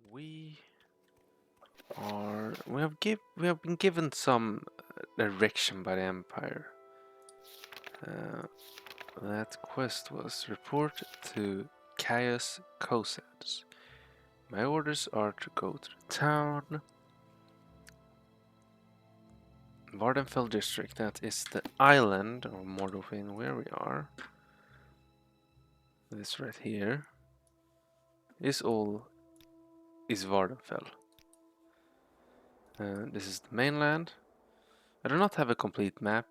We we have been given some direction by the Empire. That quest was report to Caius Cossacks. My orders are to go to the town Vardenfell district, that is the island of Morrowind where we are. This right here is Vardenfell. This is the mainland. I do not have a complete map.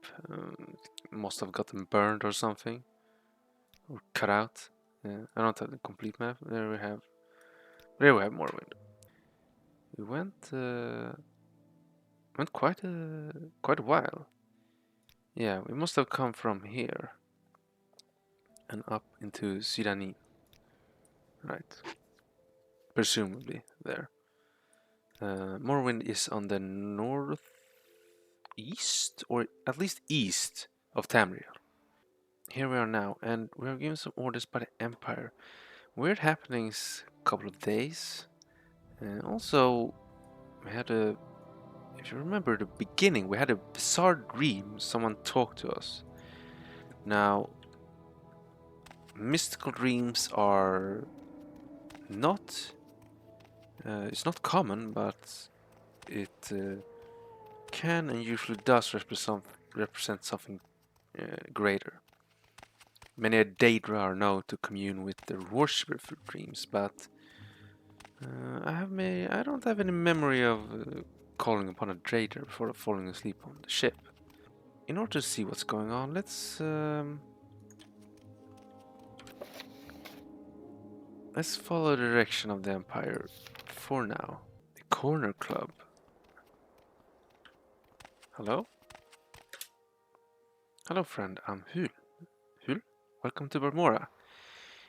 Must have gotten burned or something, or cut out. I don't have the complete map. There we have Morrowind. We went quite a while. Yeah, we must have come from here and up into Sydani. Right. Presumably there. Morrowind is on the northeast, or at least east of Tamriel. Here we are now, and we are given some orders by the Empire. Weird happenings, couple of days. And also, we had if you remember the beginning, we had a bizarre dream. Someone talked to us. Now, mystical dreams are not, it's not common, but it can and usually does represent something greater. Many a Daedra are known to commune with their worshipper through dreams, but I don't have any memory of calling upon a Daedra before falling asleep on the ship. In order to see what's going on, let's follow the direction of the Empire for now. The Corner Club. Hello? Hello, friend. I'm Hul. Hul? Welcome to Balmora.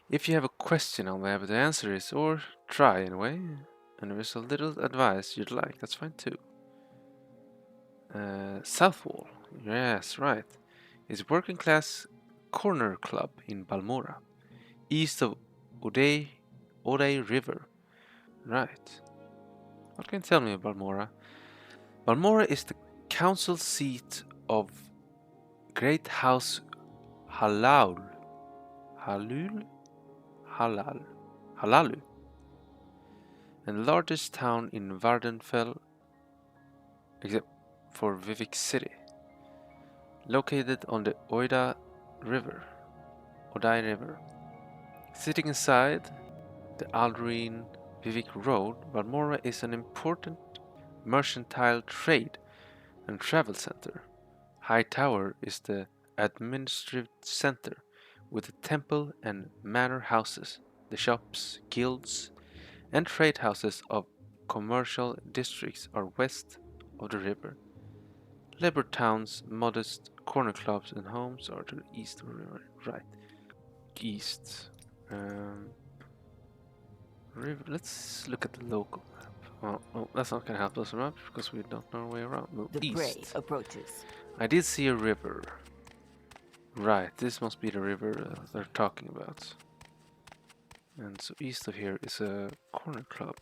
If you have a question, I'll be able to answer it, or try anyway. And if there's a little advice you'd like, that's fine too. South Wall. Yes, right. It's a working class corner club in Balmora, east of Odey River. Right. What can you tell me about Balmora? Balmora is the council seat of Great House Halalu, and the largest town in Vardenfell, except for Vivek City, located on the Odey River. Sitting inside the Aldrine Vivek Road, Balmora is an important mercantile trade and travel center. High Tower is the administrative center, with the temple and manor houses, the shops, guilds, and trade houses of commercial districts are west of the river. Labor towns, modest corner clubs and homes are to the east of the river. Right. East. River. Let's look at the local map. Oh, that's not gonna help us much because we don't know our way around. Move The prey east. approaches. I did see a river. Right, this must be the river they're talking about. And so east of here is a corner club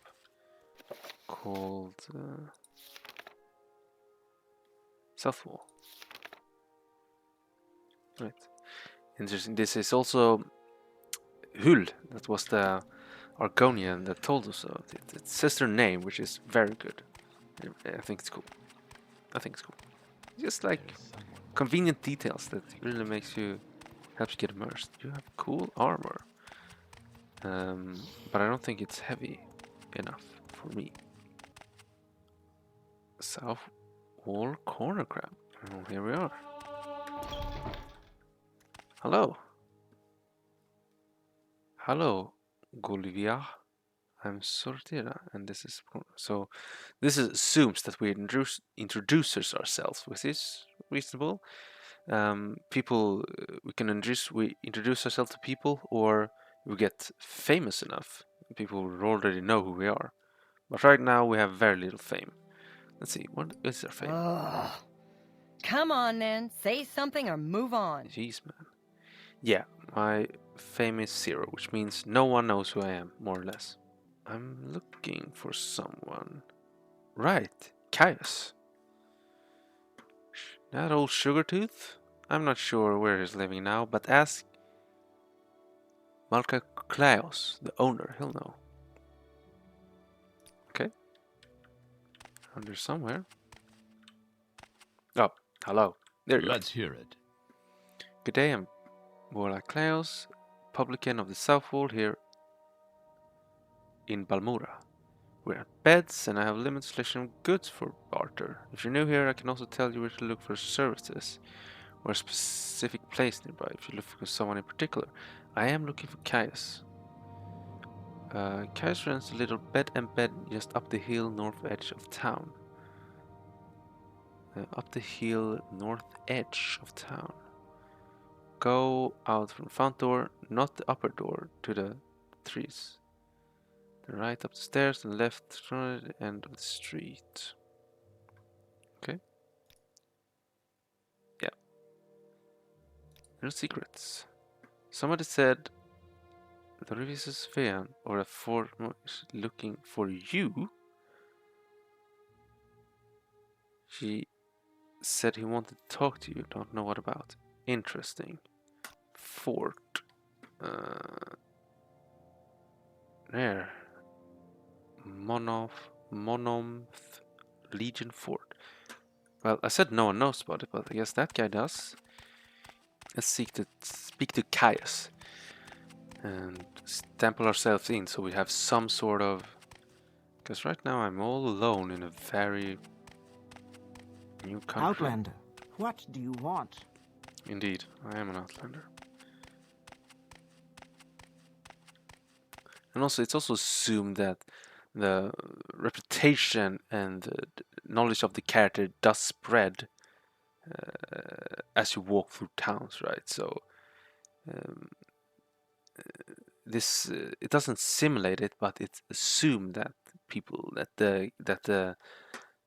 called Southwall. Right. Interesting. This is also Hul. That was the Argonian that told us about it. It says their name, which is very good. I think it's cool. Just like convenient details that really helps you get immersed. You have cool armor. But I don't think it's heavy enough for me. South Wall Corner Crab. Oh, here we are. Hello. Hello, Golivia. I'm Sortira, and this is so. This assumes that we introduce ourselves, which is reasonable. People we introduce ourselves to people, or we get famous enough. People already know who we are. But right now we have very little fame. Let's see, what is our fame? Ugh. Come on, then. Say something or move on. Jeez, man. Yeah, my fame is 0, which means no one knows who I am, more or less. I'm looking for someone. Right, Caius. That old sugar tooth? I'm not sure where he's living now, but ask Malka Klaus, the owner, he'll know. Okay. Under somewhere. Oh, hello. There you are. Let's hear it. Good day, I'm Morla Klaus, publican of the South Wall here in Balmora. We're at beds and I have a limited selection of goods for barter. If you're new here, I can also tell you where to look for services or a specific place nearby if you're looking for someone in particular. I am looking for Caius. Caius runs a little bed and bed just up the hill north edge of town. Up the hill north edge of town. Go out from the front door, not the upper door, to the trees. Then right up the stairs and left from the end of the street. Okay. Yeah. No secrets. Somebody said the Revisus fan or a form is looking for you. She said he wanted to talk to you. Don't know what about. Interesting. Fort. There. Monomth Legion Fort. Well, I said no one knows about it, but I guess that guy does. Let's speak to Caius and stample ourselves in so we have some sort of... Because right now I'm all alone in a very new country. Outlander, what do you want? Indeed, I am an outlander. And also, it's also assumed that the reputation and the knowledge of the character does spread as you walk through towns, right? So this it doesn't simulate it, but it's assumed that people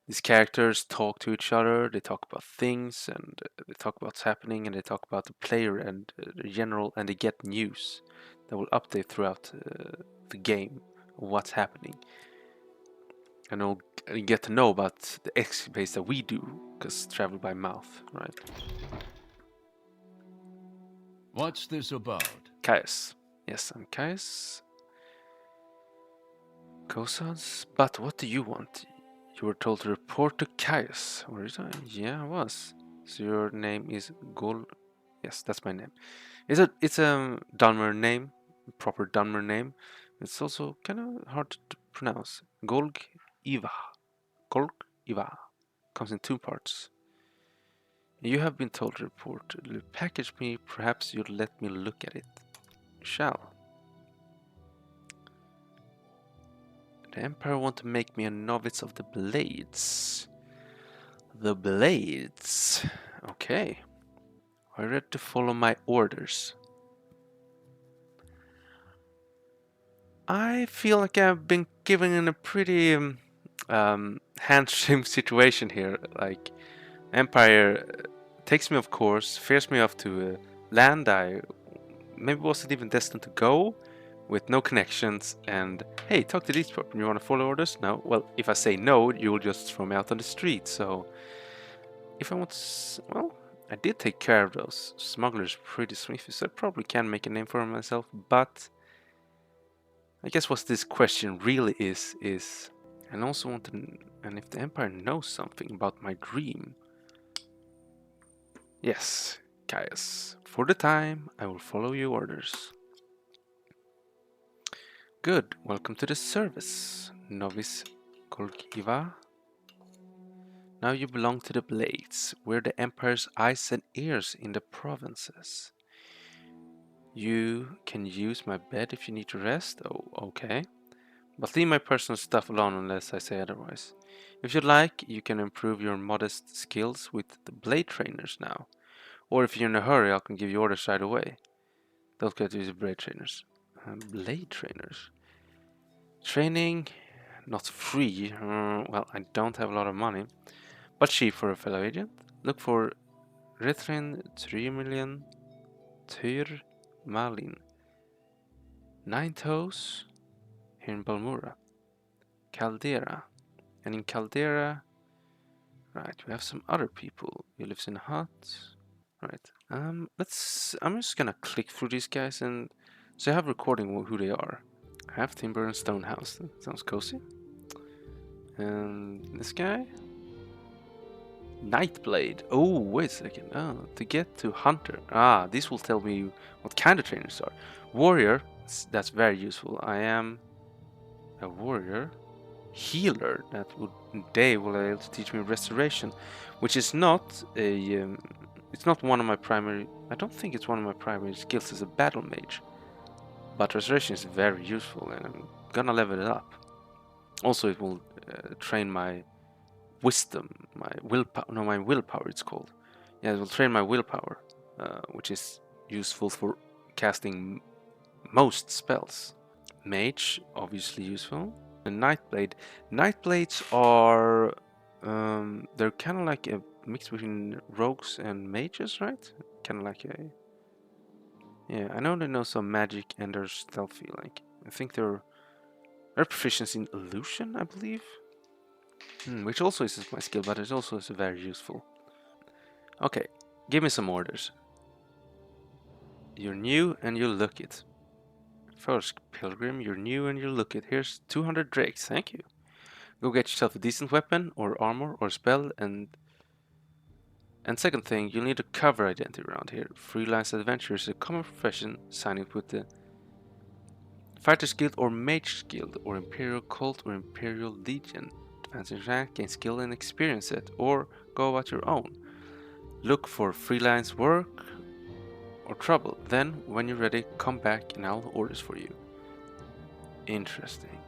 these characters talk to each other. They talk about things and they talk about what's happening, and they talk about the player and the general, and they get news that will update throughout the game of what's happening. And they'll get to know about the escapades that we do, because travel by mouth, right? What's this about? Caius. Yes, I'm Caius. Cossons? But what do you want? You were told to report to Caius. Or is I? Yeah, I was. So your name is Gol... Yes, that's my name. It's a Dunmer name, proper Dunmer name. It's also kind of hard to pronounce. Golg Iva. Golg Iva. Comes in two parts. You have been told to report. Package me, perhaps you'll let me look at it. You shall. The Empire want to make me a novice of the Blades. The Blades. Okay. Are you ready to follow my orders? I feel like I've been given in a pretty hamstring situation here. Like, Empire takes me, of course, fears me off to land I maybe wasn't even destined to go, with no connections, and hey, talk to these people. You want to follow orders? No. Well, if I say no, you'll just throw me out on the street. So, if I want to, well, I did take care of those smugglers pretty swiftly, so I probably can make a name for myself. But I guess what this question really is, and also want to, and if the Empire knows something about my dream. Yes, Caius. For the time, I will follow your orders. Good. Welcome to the service, novice Golgiva. Now you belong to the Blades. We're the Empire's eyes and ears in the provinces. You can use my bed if you need to rest. Oh, okay. But leave my personal stuff alone unless I say otherwise. If you like, you can improve your modest skills with the blade trainers now. Or if you're in a hurry, I can give you orders right away. Don't get to use the blade trainers. Blade trainers? Training, not free. Well, I don't have a lot of money. But cheap for a fellow agent. Look for Rithrin 3 million Tyr Malin. 9 toes. here in Balmora. Caldera. And in Caldera, right, we have some other people. He lives in a hut. Right. I'm just gonna click through these guys and so I have recording who they are. I have timber and stone house. That sounds cozy. And this guy, Nightblade. Oh, wait a second. Oh, to get to Hunter. Ah, this will tell me what kind of trainers are. Warrior. That's very useful. I am a warrior. Healer. They will be able to teach me restoration, which is not a. It's not one of my primary. I don't think it's one of my primary skills as a battle mage. But restoration is very useful, and I'm gonna level it up. Also, it will train my wisdom, my willpower. No, my willpower. It's called. Yeah, it will train my willpower, which is useful for casting most spells. Mage, obviously useful. And Nightblade. Nightblades are they're kind of like a mix between rogues and mages, right? Kind of like a yeah. I know they know some magic and they're stealthy. Like I think they're proficiency in illusion, I believe. Which also isn't my skill, but it also is very useful. Okay, give me some orders. You're new and you look it. First, Pilgrim, you're new and you look it. Here's 200 drakes, thank you. Go get yourself a decent weapon or armor or spell and second thing, you'll need a cover identity around here. Freelance adventure is a common profession, signing up with the Fighter's Guild or Mage Guild or Imperial Cult or Imperial Legion. Advance in rank, gain skill and experience it, or go about your own. Look for freelance work or trouble. Then, when you're ready, come back and I'll have orders for you. Interesting.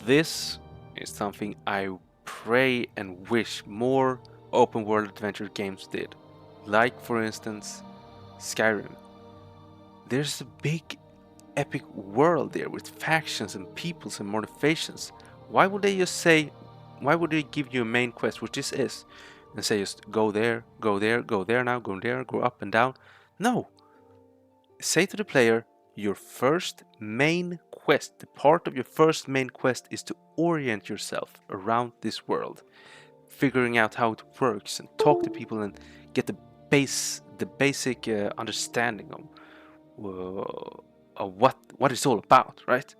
This is something I pray and wish more open world adventure games did. Like, for instance, Skyrim. There's a big epic world there with factions and peoples and motivations. Why would they just say, why would they give you a main quest, which this is, and say just go there, go there, go there now, go there, go up and down? No. Say to the player, your first main quest, the part of your first main quest is to orient yourself around this world, figuring out how it works and talk to people and get the basic understanding of what it's all about, right?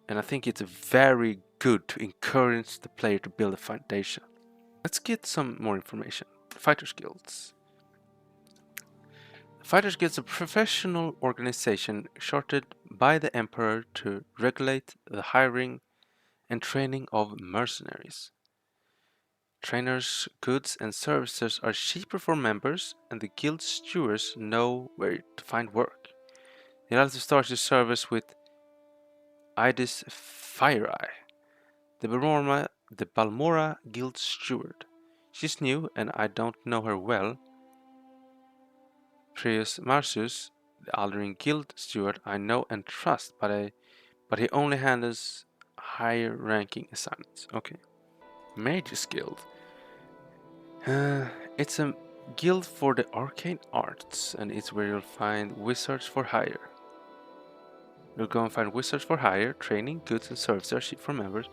And I think it's very good to encourage the player to build a foundation. Let's get some more information. Fighters Guilds. Fighters Guild is a professional organization chartered by the Emperor to regulate the hiring and training of mercenaries. Trainers, goods, and services are cheaper for members, and the guild stewards know where to find work. You'll have to start your service with Idis Fireeye, the Balmora Guild Steward. She's new, and I don't know her well. Prius Marsus, the Aldering Guild Steward, I know and trust, but he only handles higher ranking assignments. Okay. Mages Guild. It's a guild for the arcane arts, and it's where you'll find wizards for hire. You'll go and find wizards for hire, training, goods, and services are cheap for members.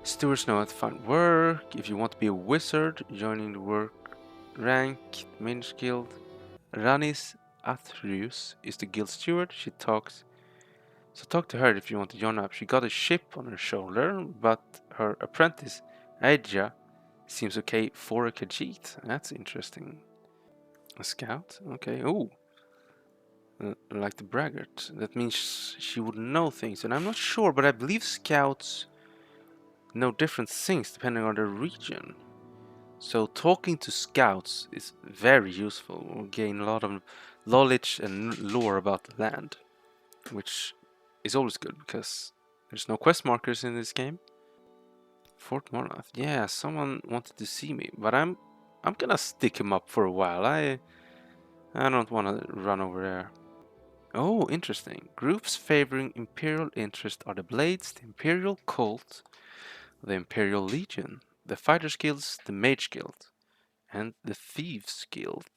Stewards know how to find work. If you want to be a wizard, joining the work rank, Mage Guild. Ranis Athrius is the guild steward. So talk to her if you want to join up. She got a ship on her shoulder, but her apprentice, Aja, seems okay for a Khajiit. That's interesting. A scout? Okay. Oh, like the braggart. That means she would know things, and I'm not sure, but I believe scouts know different things depending on their region. So talking to scouts is very useful. We'll gain a lot of knowledge and lore about the land, which is always good because there's no quest markers in this game. Fort Morrowind. Yeah, someone wanted to see me, but I'm gonna stick him up for a while. I don't want to run over there. Oh, interesting. Groups favoring Imperial interest are the Blades, the Imperial Cult, the Imperial Legion, the Fighters Guilds, the Mage Guild, and the Thieves Guild.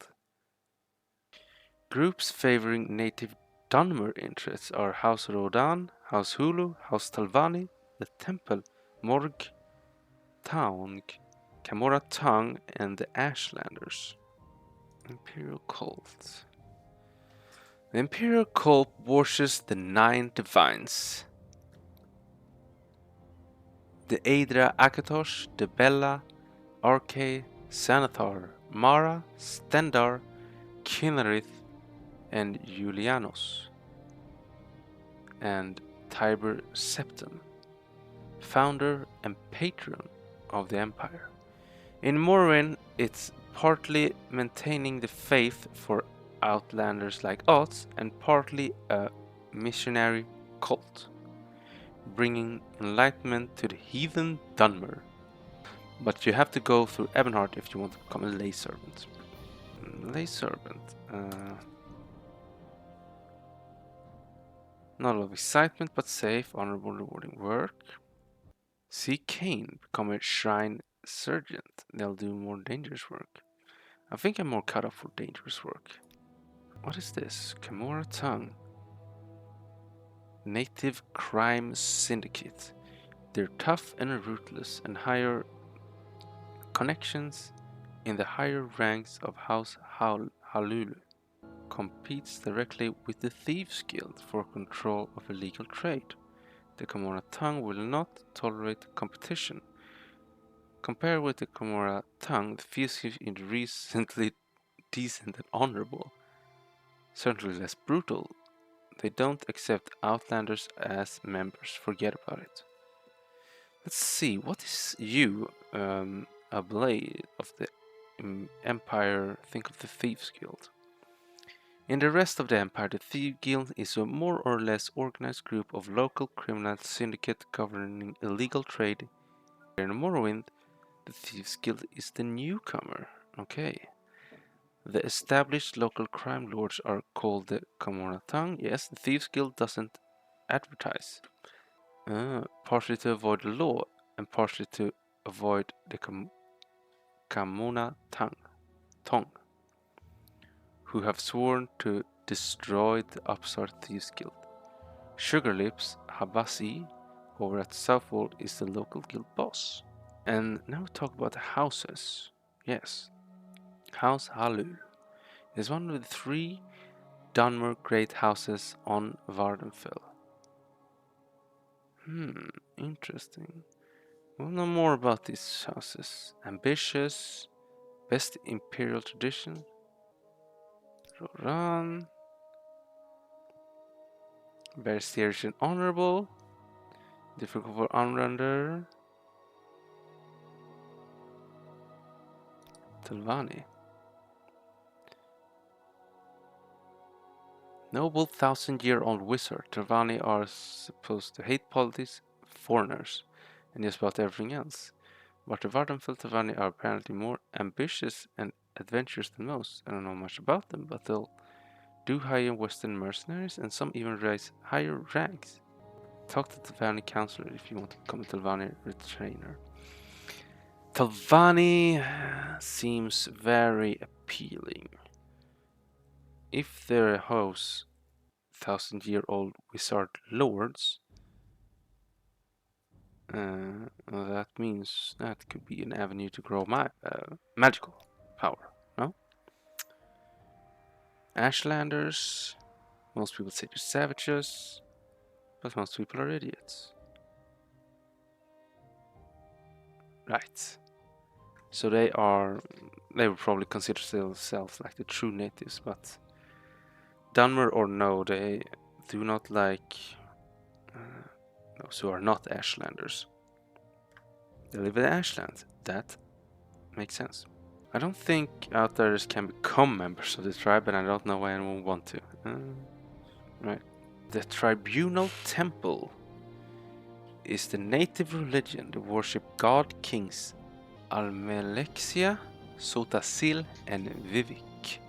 Groups favoring native Dunmer interests are House Rodan, House Hulu, House Talvani, the Temple, Morg, Taung, Camorra Tongue, and the Ashlanders. Imperial Cult. The Imperial Cult worships the 9 divines. The Aedra Akatosh, the Bella, Arche, Xanathar, Mara, Stendar, Kinnerith, and Julianos, and Tiber Septim, founder and patron of the Empire. In Morrowind, it's partly maintaining the faith for outlanders like us, and partly a missionary cult, bringing enlightenment to the heathen Dunmer. But you have to go through Ebonheart if you want to become a lay servant. Lay servant. Not a lot of excitement, but safe, honorable, rewarding work. See Kane, become a shrine sergeant. They'll do more dangerous work. I think I'm more cut off for dangerous work. What is this? Camorra Tongue. Native Crime Syndicate. They're tough and ruthless and hire connections in the higher ranks of House Halulu. Competes directly with the Thieves Guild for control of illegal trade. The Camorra Tongue will not tolerate competition. Compared with the Camorra Tongue, the Thieves Guild is recently decent and honorable. Certainly less brutal. They don't accept outlanders as members. Forget about it. Let's see, what is you, a blade of the Empire? Think of the Thieves Guild. In the rest of the Empire, the Thieves Guild is a more or less organized group of local criminal syndicate governing illegal trade. Here in Morrowind, the Thieves Guild is the newcomer. Okay. The established local crime lords are called the Camorra Tongue. Yes, the Thieves Guild doesn't advertise. Partially to avoid the law and partially to avoid the Camorra Tongue, who have sworn to destroy the upstart Thieves Guild. Sugarlips Habasi over at Southwold is the local guild boss. And now we talk about the houses. Yes, House Halul is one of the 3 Dunmer great houses on Vardenfell. Interesting. We'll know more about these houses. Ambitious, best imperial tradition, Roran, very serious and honorable, difficult for unrender, Talvani. Noble 1000-year-old wizard, Talvani are supposed to hate politics, foreigners, and just about everything else. But the Vardenfell Talvani are apparently more ambitious and adventurous than most. I don't know much about them, but they'll do hire Western mercenaries and some even rise higher ranks. Talk to the Talvani counselor if you want to become a Talvani retrainer. Talvani seems very appealing. If they're a house 1000-year-old wizard lords, that means that could be an avenue to grow magical power, no? Ashlanders, most people say they're savages, but most people are idiots. Right. So they would probably consider themselves like the true natives, but Dunmer or no, they do not like those who are not Ashlanders. They live in Ashland. That makes sense. I don't think outsiders can become members of the tribe, and I don't know why anyone would want to. Right. The Tribunal Temple is the native religion that worship god kings Almelexia, Sotasil, and Vivik,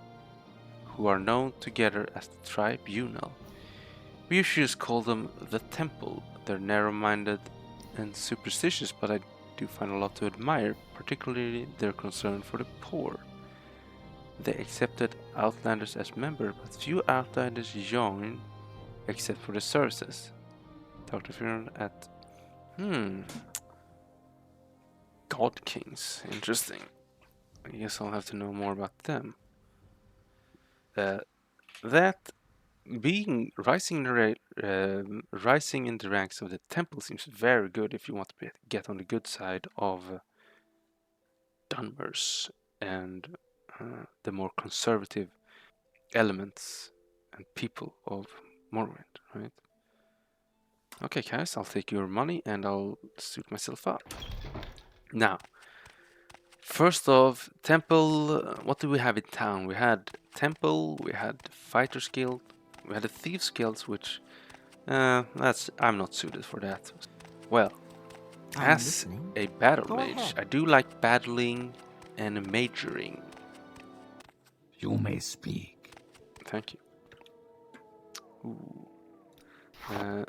who are known together as the Tribunal. We usually just call them the Temple. They're narrow-minded and superstitious, but I do find a lot to admire, particularly their concern for the poor. They accepted outlanders as members, but few outlanders joined except for the services. Talk to Fiona at God Kings. Interesting. I guess I'll have to know more about them. That being rising in the ranks of the temple seems very good if you want to get on the good side of Dunmers and the more conservative elements and people of Morrowind, right? Okay, Caius, I'll take your money and I'll suit myself up. Now, first off, Temple, what do we have in town? We had Temple, we had Fighter's Guild, we had the Thieves Guilds, which, I'm not suited for that. Well, I'm as listening. a battle Go mage, ahead. I do like battling and majoring. You may speak. Thank you. Ooh.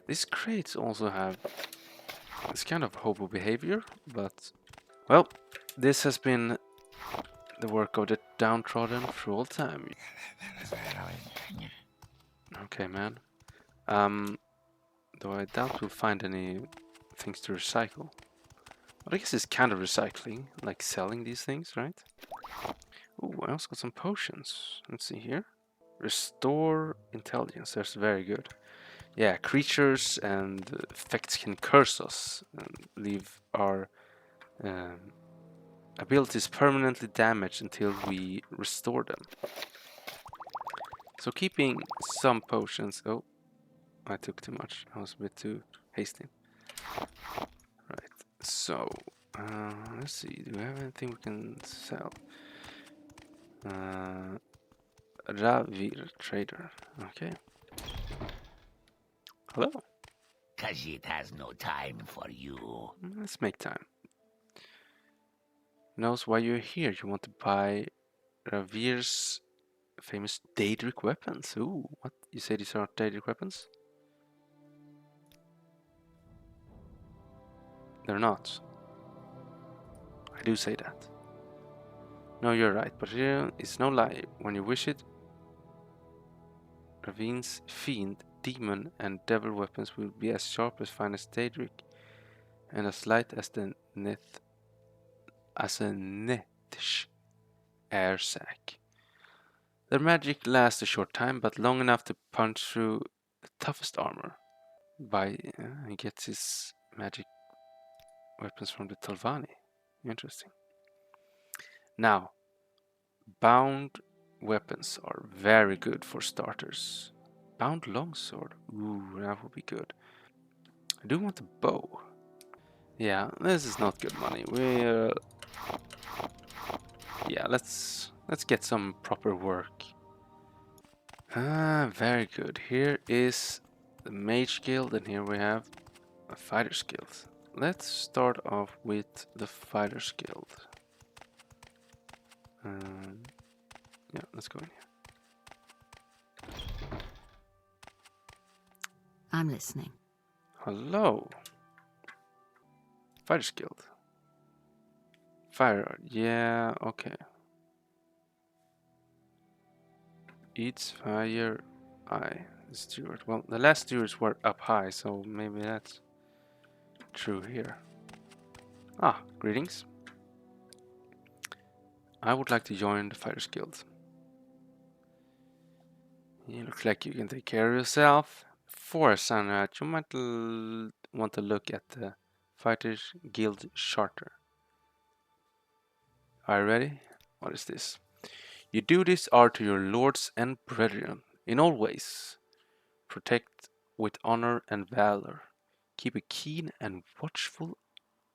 These crates also have this kind of hobo behavior, but, well, this has been the work of the downtrodden through all time. Okay, man. Though I doubt we'll find any things to recycle. But I guess it's kind of recycling, like selling these things, right? Ooh, I also got some potions. Let's see here. Restore intelligence, that's very good. Yeah, creatures and effects can curse us and leave our abilities permanently damaged until we restore them. So keeping some potions... Oh, I took too much. I was a bit too hasty. Right, so... let's see, do we have anything we can sell? Ravir Trader. Okay. Hello. Khajiit has no time for you. Let's make time. Knows why you're here. You want to buy Ravir's famous Daedric weapons. Ooh, what? You say these are Daedric weapons? They're not. I do say that. No, you're right, but here it's no lie. When you wish it, Ravine's fiend, demon, and devil weapons will be as sharp as finest Daedric, and as light as a Nethish air sack. Their magic lasts a short time, but long enough to punch through the toughest armor. He gets his magic weapons from the Talvani. Interesting. Now, bound weapons are very good for starters. Bound longsword. Ooh, that would be good. I do want a bow. Yeah, this is not good money. Yeah, let's get some proper work. Very good. Here is the Mage Guild, and here we have a Fighter's Guild. Let's start off with the Fighter's Guild. Yeah, let's go in here. I'm listening. Hello. Fighter's Guild. Fire. Yeah, okay. Eats fire. Steward. Well, the last stewards were up high, so maybe that's true here. Ah, greetings. I would like to join the Fighters Guild. You look like you can take care of yourself. For Sunrat, you might want to look at the Fighters Guild Charter. Are you ready? What is this? You do this are to your lords and brethren in all ways. Protect with honor and valor. Keep a keen and watchful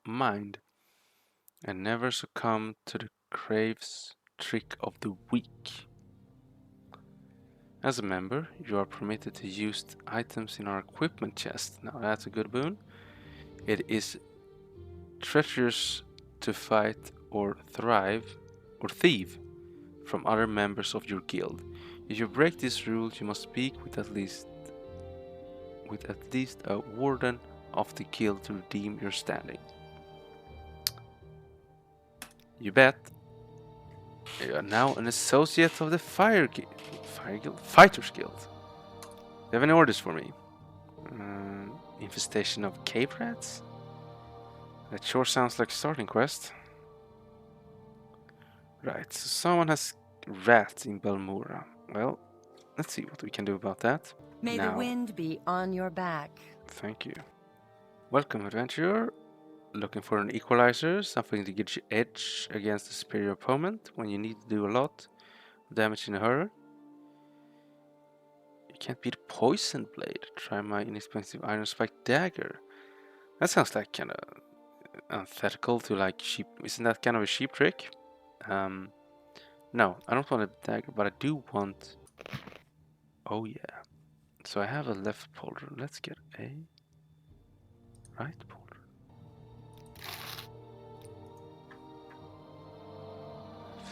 mind, and never succumb to the craves trick of the weak. As a member, you are permitted to use items in our equipment chest. Now that's a good boon. It is treacherous to fight or thieve from other members of your guild. If you break this rule, you must speak with at least a warden of the guild to redeem your standing. You bet. You are now an associate of the Fighters Guild. you have any orders for me? Infestation of cave rats? That sure sounds like a starting quest. Right, so someone has rats in Balmora. Well, let's see what we can do about that. May the Now, wind be on your back. thank you. Welcome, adventurer. Looking for an equalizer, something to get you edge against a superior opponent when you need to do a lot of damage in a hurry. You can't beat a poison blade. Try my inexpensive iron spike dagger. That sounds like kind of antithetical to like sheep. Isn't that kind of a sheep trick? No, I don't want a dagger, but I do want. Oh yeah. So I have a left pauldron. Let's get a right pauldron.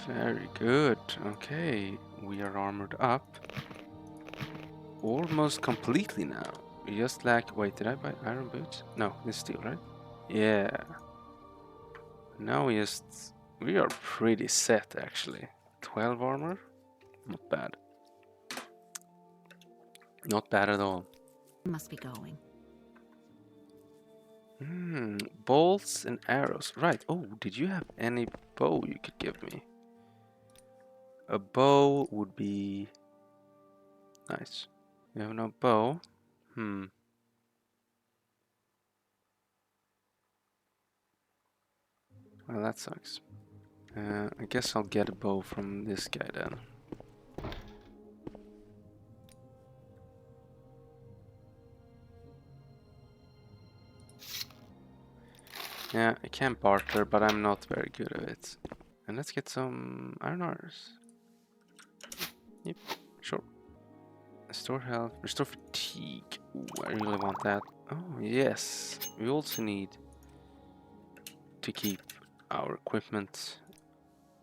Very good. Okay, we are armored up. Almost completely now. We just lack. Wait, did I buy iron boots? No, this steel, right? Yeah. Now we are pretty set actually. 12 armor? Not bad. Not bad at all. Must be going. Bolts and arrows. Right. Oh, did you have any bow you could give me? A bow would be nice. You have no bow? Well, that sucks. I guess I'll get a bow from this guy then. Yeah, I can barter, but I'm not very good at it. And let's get some iron ores. Yep, sure. Restore health, restore fatigue. Ooh, I really want that. Oh, yes. We also need to keep our equipment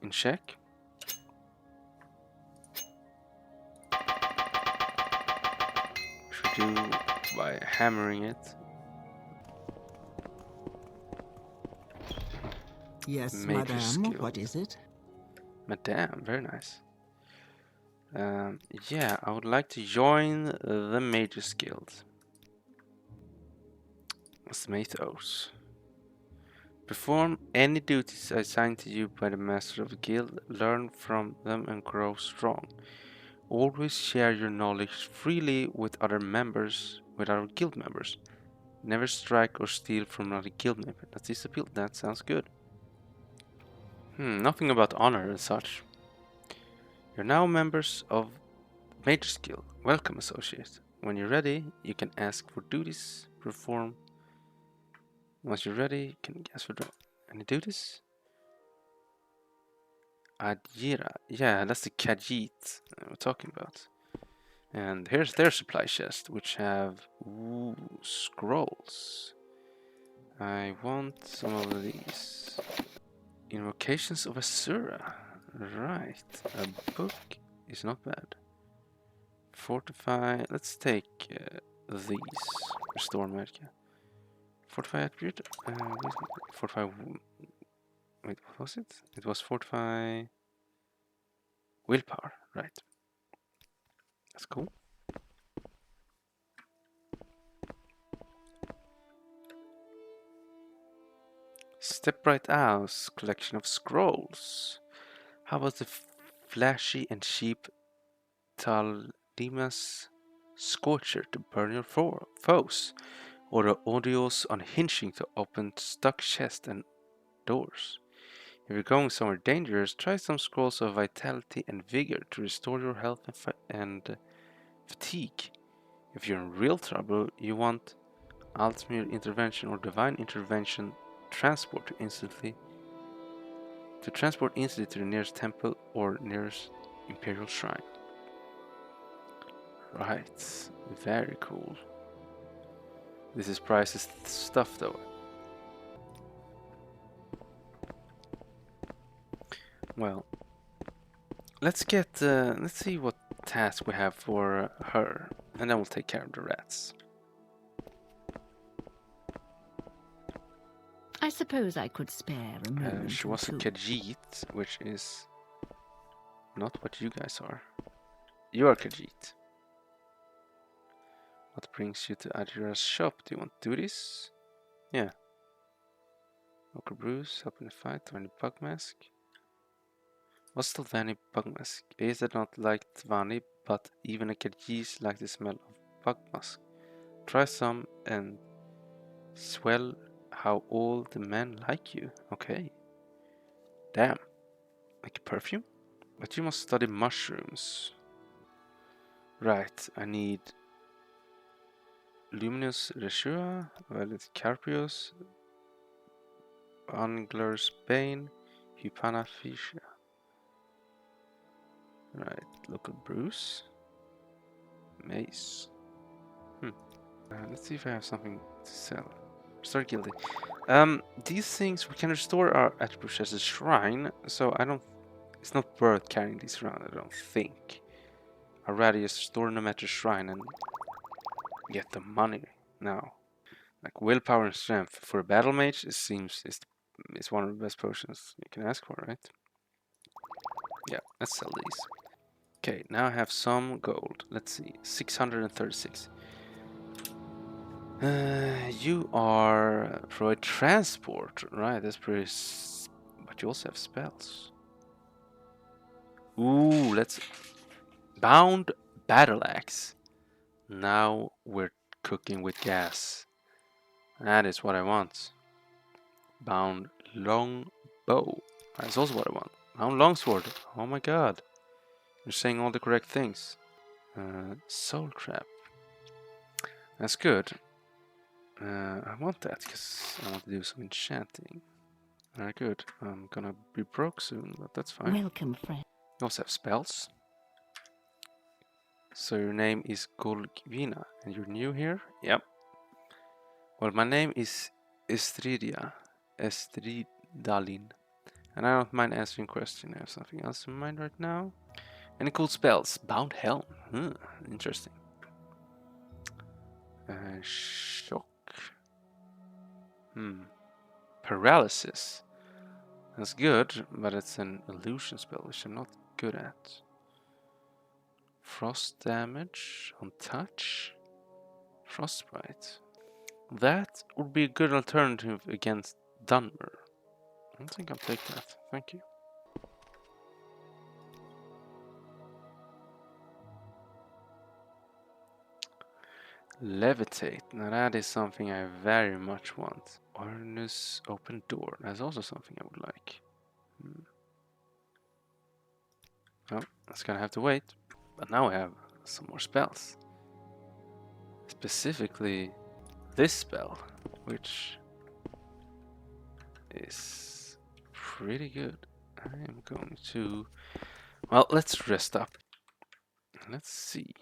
in check. Should do by hammering it. Yes, Major madame, skills. what is it? Madame, very nice. Yeah, I would like to join the Mages Guild. Smithos. Perform any duties assigned to you by the Master of the Guild, learn from them and grow strong. Always share your knowledge freely with other guild members. Never strike or steal from another guild member. That's this appeal. That sounds good. Nothing about honor and such. You're now members of Mages Guild. Welcome, associate. When you're ready, you can ask for duties. Perform. Once you're ready, you can ask for any duties. Adjira. Yeah, that's the Khajiit we're talking about. And here's their supply chest, which have scrolls. I want some of these. Invocations of Asura. Right. A book is not bad. Fortify. Let's take these. Restore America. Fortify attribute. Fortify. Wait, what was it? It was fortify willpower. Right. That's cool. Step right out. Collection of scrolls. How about the flashy and cheap Taldimas Scorcher to burn your foes, or the audios unhinging to open stuck chests and doors? If you're going somewhere dangerous, try some scrolls of vitality and vigor to restore your health and fatigue. If you're in real trouble, you want Altmir intervention or divine intervention transport to transport instantly to the nearest temple or nearest imperial shrine. Right, very cool. This is priceless stuff though. Well, let's see what task we have for her, and then we'll take care of the rats. I suppose I could spare a moment. She was a Khajiit, which is not what you guys are. You are Khajiit. What brings you to Adira's shop? Do you want to do this? Yeah. Local brews, help in the fight, Tvani bug mask. What's the Tvani bug mask? Is that not like Tvani, but even a Kyrgyz like the smell of bug mask? Try some and swell how all the men like you. Okay. Damn. Like a perfume? But you must study mushrooms. Right, I need Luminous Reshua, Violet Carpios, Angler's Bane, Hupana Fisha. Right, local brews. Mace. Let's see if I have something to sell. Start guilty. These things we can restore our attributes as a shrine, so I don't. It's not worth carrying these around. I don't think. I'd rather just restore them at the shrine and get the money now. Like willpower and strength for a battle mage, it seems is one of the best potions you can ask for, right? Yeah, let's sell these. Okay, now I have some gold. Let's see, 636. You are provide transport, right? That's pretty. But you also have spells. Ooh, let's bound battle axe. Now we're cooking with gas. That is what I want. Bound long bow. That's also what I want. Bound longsword. Oh my god. You're saying all the correct things. Soul trap. That's good. I want that because I want to do some enchanting. Very good. I'm gonna be broke soon, but that's fine. Welcome, friend. You also have spells. So your name is Golgvina, and you're new here? Yep. Well, my name is Estridalin, and I don't mind answering questions. I have something else in mind right now. Any cool spells? Bound Helm. Interesting. Shock. Paralysis. That's good, but it's an illusion spell, which I'm not good at. Frost damage on touch. Frostbite. That would be a good alternative against Dunmer. I think I'll take that. Thank you. Levitate. Now that is something I very much want. Ornus open door. That's also something I would like. Well, that's gonna have to wait. But now I have some more spells. Specifically this spell, which is pretty good. I am going to... Well, let's rest up. Let's see.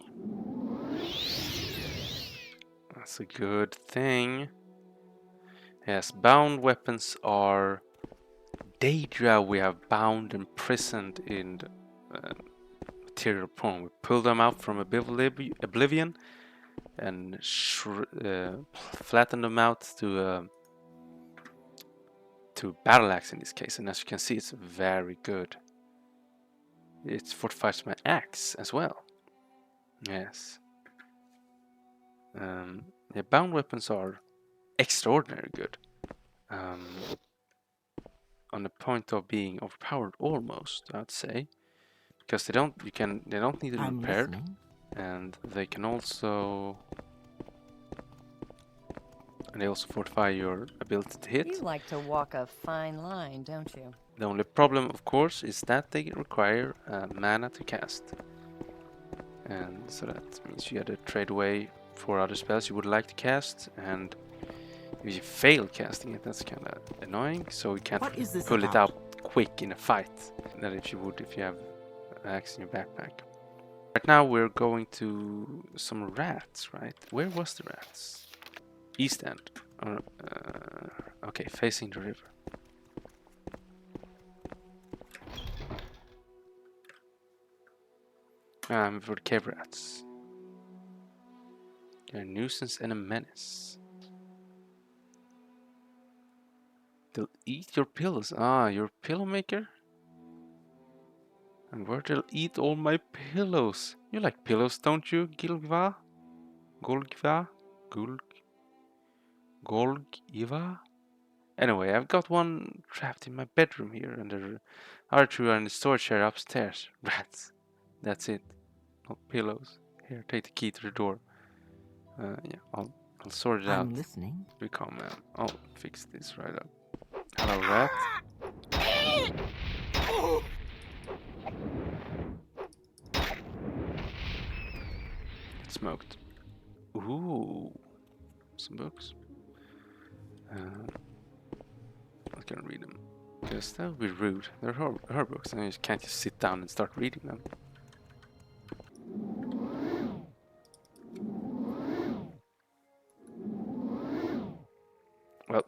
That's a good thing. Yes, bound weapons are Daedra we have bound and imprisoned in the material form. We pull them out from oblivion and flatten them out to battle axe in this case. And as you can see, it's very good. It fortifies my axe as well. Yes. Yeah, bound weapons are extraordinarily good. On the point of being overpowered almost, I'd say, because they don't need to be repaired, and they can also fortify your ability to hit. You like to walk a fine line, don't you? The only problem, of course, is that they require mana to cast, and so that means you gotta trade away 4 other spells you would like to cast, and if you fail casting it, that's kind of annoying, so you can't pull it out quick in a fight that if you would if you have an axe in your backpack. Right now we're going to some rats, right? Where was the rats? East end. Okay, facing the river. For the cave rats. They're a nuisance and a menace. They'll eat your pillows. Ah, you're a pillow maker? And where they'll eat all my pillows. You like pillows, don't you, Gilva? Golgiva? Golgiva? Anyway, I've got one trapped in my bedroom here, and the other two are in the storage area upstairs. Rats. That's it. No pillows. Here, take the key to the door. Yeah, I'll sort it out. I'm listening. Be calm, man. I'll fix this right up. Hello, rat. Smoked. Ooh, some books. I can read them. Because that would be rude. They're her books, and you can't just sit down and start reading them. Well,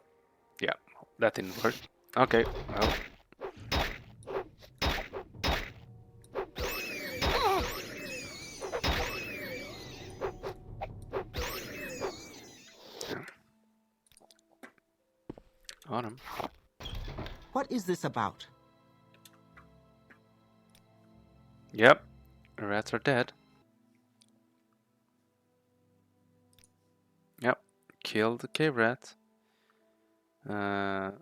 yeah, that didn't work. Okay, well. Autumn. What is this about? Yep, the rats are dead. Yep, killed the cave rat. Now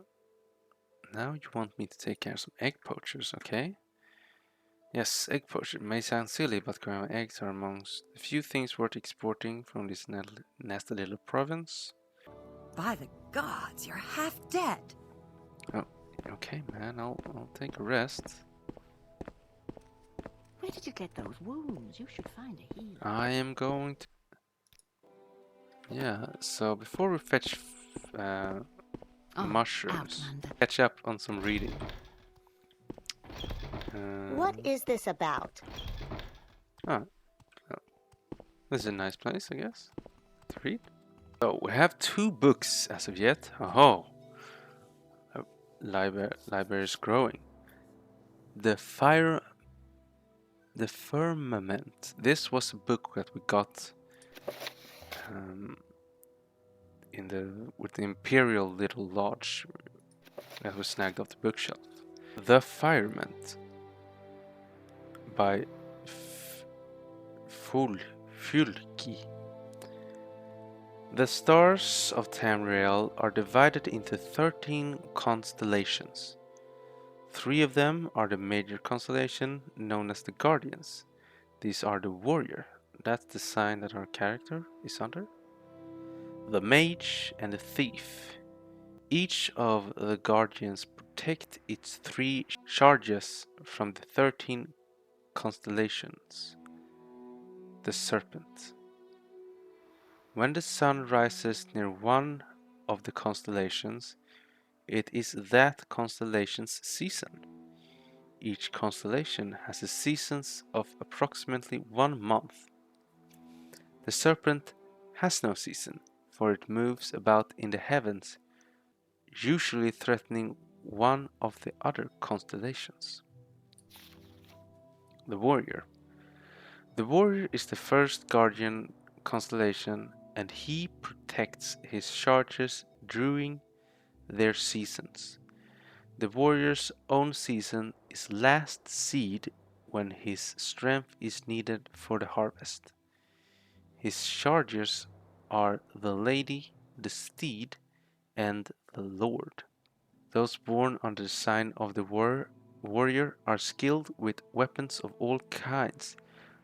you want me to take care of some egg poachers, okay? Yes, egg poacher may sound silly, but growing eggs are amongst the few things worth exporting from this nasty little province. By the gods, you're half dead. Oh, okay, man. I'll take a rest. Where did you get those wounds? You should find a healer. I am going to. Yeah. So before we fetch mushrooms, Outlander. catch up on some reading. What is this about? Oh, this is a nice place, I guess, to read. So we have 2 books as of yet. Oh, library is growing. The Firmament. This was a book that we got with the Imperial little lodge that was snagged off the bookshelf. The Firmament by Fulki. The stars of Tamriel are divided into 13 constellations. 3 of them are the major constellation known as the Guardians. These are the Warrior, that's the sign that our character is under, the Mage, and the Thief. Each of the Guardians protect its 3 charges from the 13 constellations. The Serpent. When the sun rises near one of the constellations, it is that constellation's season. Each constellation has a season of approximately 1 month. The Serpent has no season, for it moves about in the heavens, usually threatening one of the other constellations. The Warrior. The Warrior is the first Guardian constellation, and he protects his charges during their seasons. The warrior's own season is last seed when his strength is needed for the harvest. His chargers are the Lady, the Steed, and the Lord. Those born under the sign of the warrior are skilled with weapons of all kinds,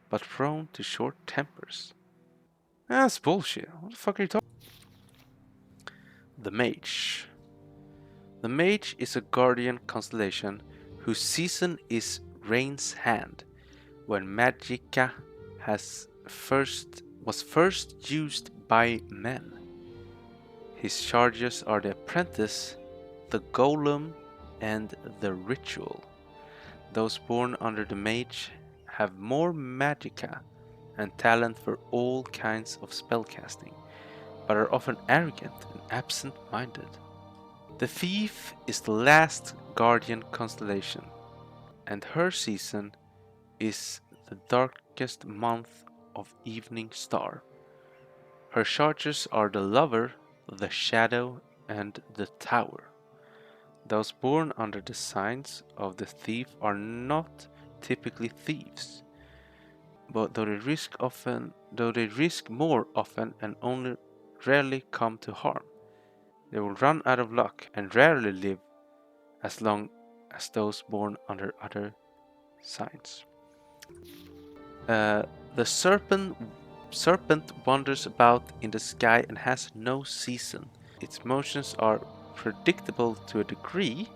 but prone to short tempers. That's bullshit. What the fuck are you talking? The Mage. The Mage is a guardian constellation whose season is Rain's Hand, when Magicka was first used by men. His charges are the Apprentice, the Golem, and the Ritual. Those born under the Mage have more Magicka and talent for all kinds of spellcasting, but are often arrogant and absent-minded. The Thief is the last Guardian constellation, and her season is the darkest month of Evening Star. Her charges are the Lover, the Shadow, and the Tower. Those born under the signs of the Thief are not typically thieves, but though they risk often though they risk more often and only rarely come to harm. They will run out of luck and rarely live as long as those born under other signs. The serpent wanders about in the sky and has no season. Its motions are predictable to a degree.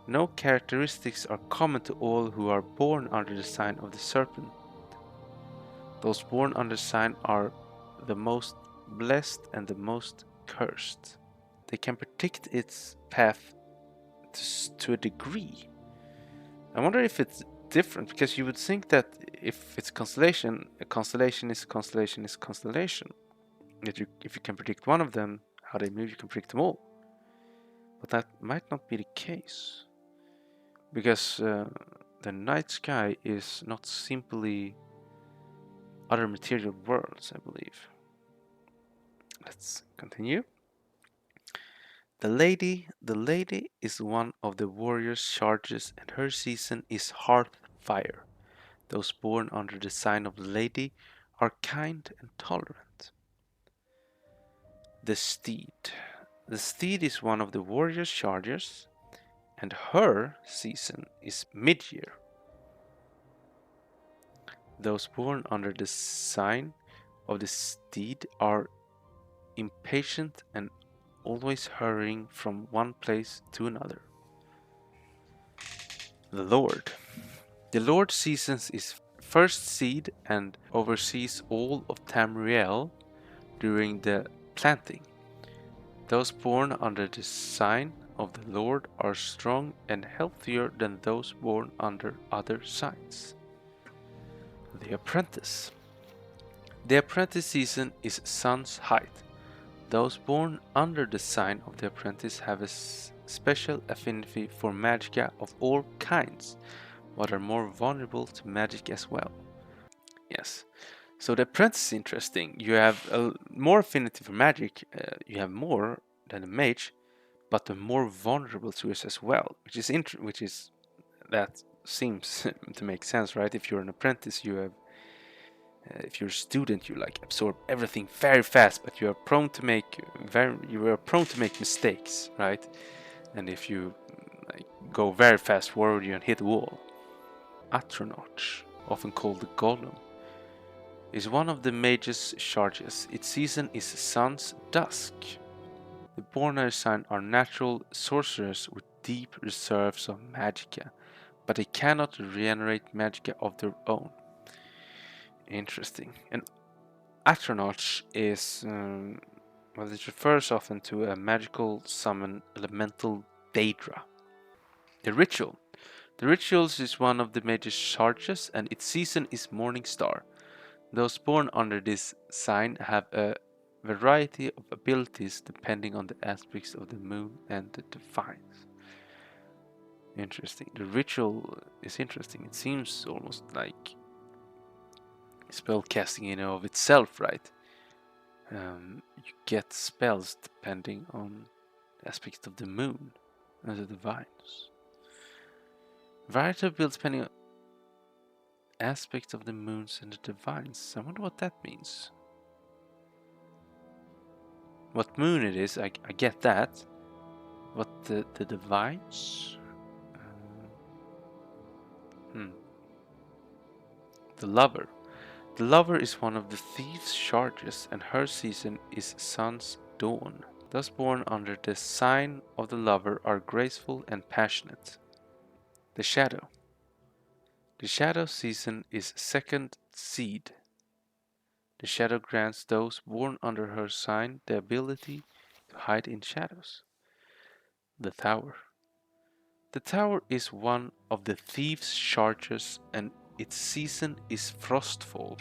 No characteristics are common to all who are born under the sign of the serpent. Those born under the sign are the most blessed and the most cursed. They can predict its path to a degree. I wonder if it's different, because you would think that if it's constellation, a constellation is a constellation is a constellation. If you can predict one of them, how they move, you can predict them all. But that might not be the case, because the night sky is not simply other material worlds, I believe. Let's continue. The lady is one of the warrior's charges, and her season is hearth fire. Those born under the sign of the lady are kind and tolerant. The steed. The steed is one of the warrior's chargers, and her season is mid-year. Those born under the sign of the steed are impatient and always hurrying from one place to another. The Lord. The Lord seasons is first seed and oversees all of Tamriel during the planting. Those born under the sign of the Lord are strong and healthier than those born under other signs. The Apprentice. The Apprentice season is sun's height. Those born under the sign of the Apprentice have a special affinity for magicka of all kinds, but are more vulnerable to magic as well. Yes. So the Apprentice is interesting. You have a more affinity for magic, you have more than a mage, but they're more vulnerable to it as well, that seems to make sense, right? If you're an apprentice, you have if you're a student, you like absorb everything very fast, but you are prone to make mistakes, right? And if you like, go very fast forward, you can hit the wall. Atronach, often called the Golem, is one of the mage's charges. Its season is sun's dusk. The Borner sign are natural sorcerers with deep reserves of magicka, but they cannot regenerate magicka of their own. Interesting. And Atronach is, well, it refers often to a magical summon elemental Daedra. The Ritual. The Rituals is one of the major charges, and its season is Morning Star. Those born under this sign have a variety of abilities depending on the aspects of the moon and the divines. Interesting. The Ritual is interesting. It seems almost like spell casting in and of itself, right? You get spells depending on the aspect of the moon and the divines. Variety of builds depending on aspects of the moons and the divines. I wonder what that means. What moon it is, I get that. What the divines? The Lover. The Lover is one of the thief's charges, and her season is sun's dawn. Those born under the sign of the Lover are graceful and passionate. The Shadow. The Shadow season is second seed. The Shadow grants those born under her sign the ability to hide in shadows. The Tower. The Tower is one of the thief's charges, and its season is Frostfall.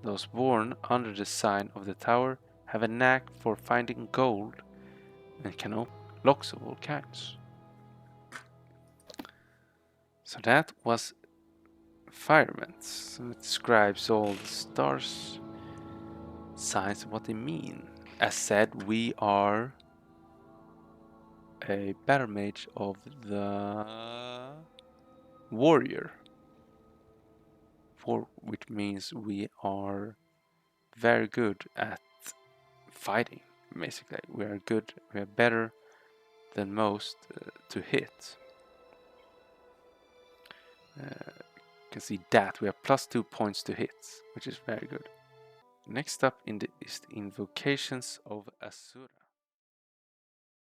Those born under the sign of the Tower have a knack for finding gold and can open locks of all kinds. So that was Firements. So it describes all the stars, signs, and what they mean. As said, we are a battle mage of the warrior, which means we are very good at fighting. Basically, we are good. We are better than most to hit. You can see that we have +2 points to hits, which is very good. Next up is the invocations of Asura.